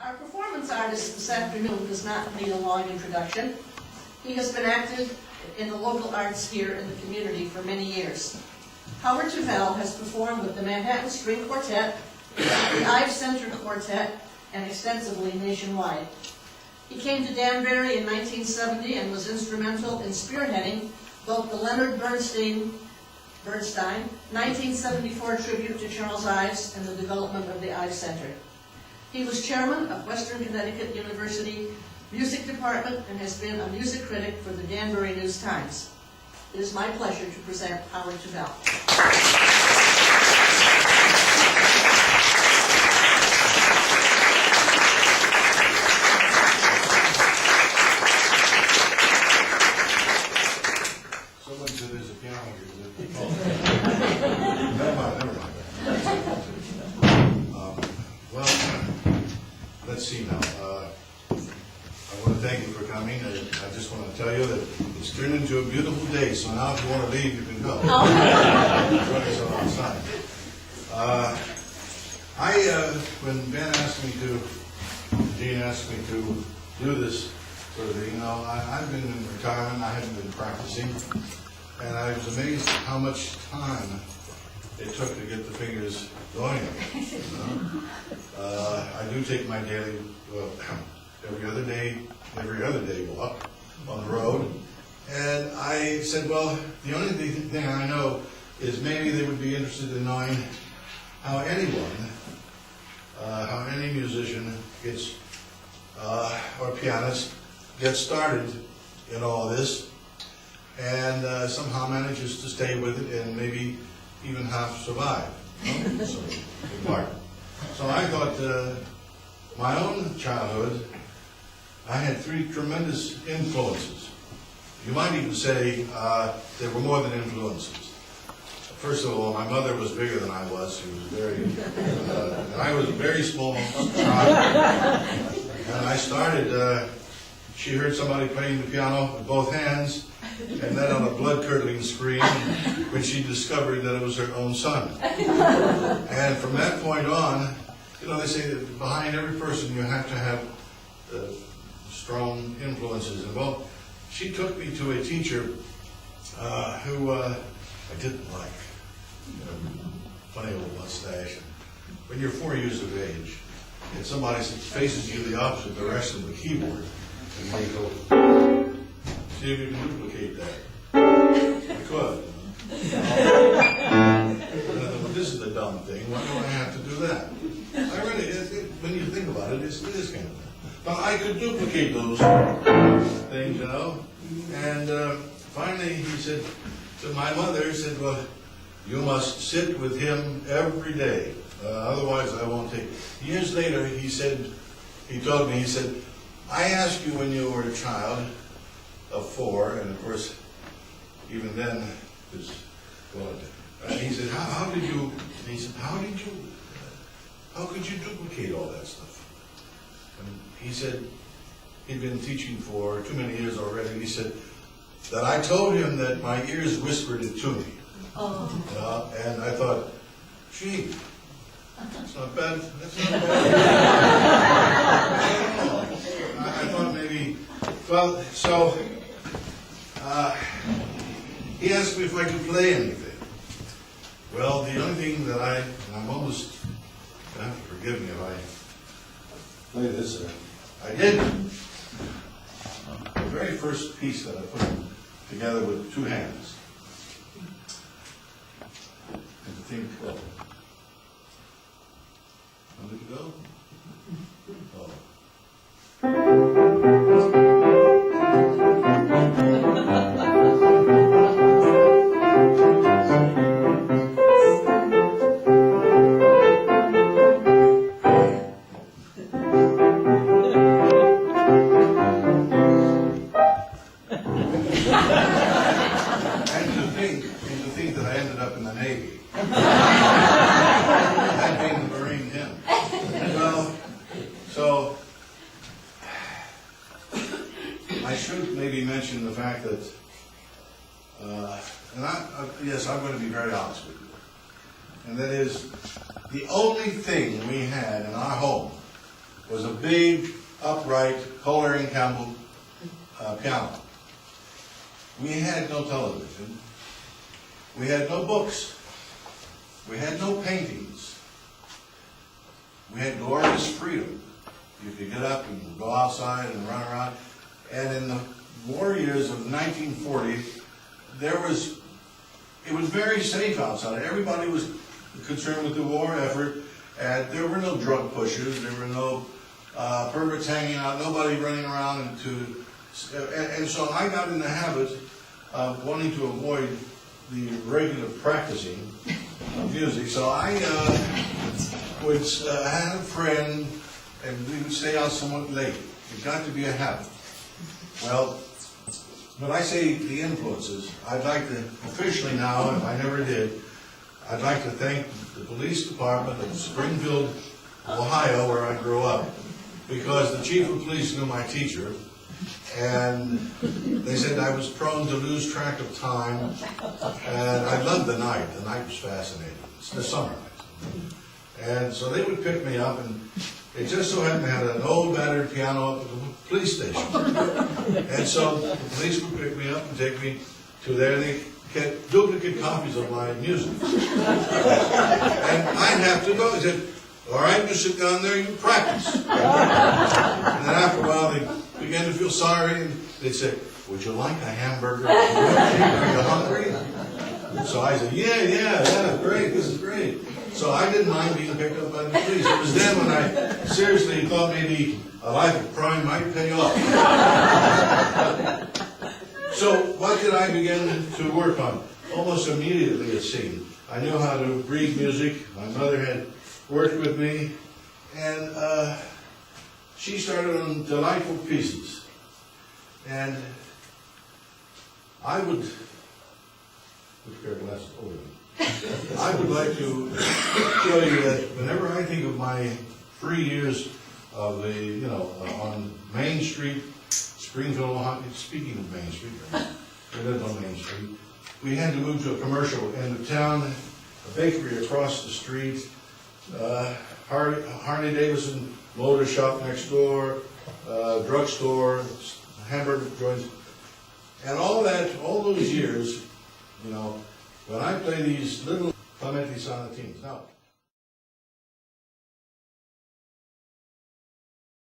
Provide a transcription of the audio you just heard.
Our performance artist this afternoon does not need a long introduction. He has been active in the local arts sphere in the community for many years. Howard Tuvelle has performed with the Manhattan String Quartet, the Ives Center Quartet, and extensively nationwide. He came to Danbury in 1970 and was instrumental in spearheading both the Leonard Bernstein 1974 tribute to Charles Ives and the development of the Ives Center. He was chairman of Western Connecticut University Music Department and has been a music critic for the Danbury News-Times. It is my pleasure to present Howard Tuvelle. Someone said there's a piano here. Never mind. Well, let's see now. I want to thank you for coming. I just want to tell you that it's turned into a beautiful day, so now if you want to leave, you can go. Join us on outside. When Ben asked me to, Gene asked me to do this sort of thing, you know, I've been in retirement, I haven't been practicing, and I was amazed at how much time it took to get the fingers going. You know? I do take my daily, every other day walk on the road, and I said, well, the only thing I know is maybe they would be interested in knowing how anyone, how any musician gets, or pianist gets started in all this, and somehow manages to stay with it and maybe even half survive. You know? So, in part. So I thought, my own childhood, I had three tremendous influences. You might even say they were more than influences. First of all, my mother was bigger than I was. She was very, and I was a very small child. And I started, she heard somebody playing the piano with both hands, and then on a blood-curdling scream when she discovered that it was her own son. And from that point on, you know, they say that behind every person you have to have strong influences. And well, she took me to a teacher who I didn't like. You know, funny old mustache. And when you're 4 years of age, and somebody faces you the opposite direction of the keyboard, and they go, see if you can duplicate that. I could. Well, this is the dumb thing. Why do I have to do that? I really, when you think about it, it is kind of thing. But I could duplicate those things, you know. And finally, he said to my mother, he said, well, you must sit with him every day. Otherwise, I won't take it. Years later, he said, he told me, he said, I asked you when you were a child of 4, and of course, even then, he said, how could you duplicate all that stuff? And he said, he'd been teaching for too many years already, and he said that I told him that my ears whispered it to me. Oh. And I thought, gee, that's not bad. That's not bad. I thought maybe, well, so he asked me if I could play anything. Well, the only thing that I'm almost, you have to forgive me if I play this. I did. The very first piece that I put together with 2 hands. And to think, well, how did it go? Oh. And to think that I ended up in the Navy. That being the Marine hymn. Well, so I should maybe mention the fact that, yes, I'm going to be very honest with you, and that is the only thing we had in our home was a big, upright, Kohler & Campbell piano. We had no television. We had no books. We had no paintings. We had glorious freedom. You could get up and go outside and run around. And in the war years of 1940, it was very safe outside. Everybody was concerned with the war effort, and there were no drug pushers, there were no perverts hanging out, nobody running around and so I got in the habit of wanting to avoid the regular practicing of music. So I would have a friend, and we would stay out somewhat late. It got to be a habit. Well, when I say the influences, I'd like to officially now, if I never did, I'd like to thank the police department of Springfield, Ohio, where I grew up, because the chief of police knew my teacher, and they said I was prone to lose track of time, and I loved the night. The night was fascinating. It's the summer night. And so they would pick me up, and it just so happened they had an old battered piano up at the police station. And so the police would pick me up and take me to there. They get duplicate copies of my music. And I'd have to go. They said, all right, you sit down there, you practice. And then after a while, they began to feel sorry, and they'd say, would you like a hamburger? Are you hungry? So I said, yeah, great, this is great. So I didn't mind being picked up by the police. It was then when I seriously thought maybe a life of crime might pay off. So what did I begin to work on? Almost immediately, it seemed. I knew how to read music. My mother had worked with me, and she started on delightful pieces. And I would, which pair of glasses? Oh, wait. I would like to tell you that whenever I think of my 3 years of on Main Street, Springfield, Ohio, speaking of Main Street, we lived on Main Street, we had to move to a commercial end of town, a bakery across the street, Harley Davidson motor shop next door, drugstore, hamburger joints, and all those years, when I play these little Clementi sonatines. Now,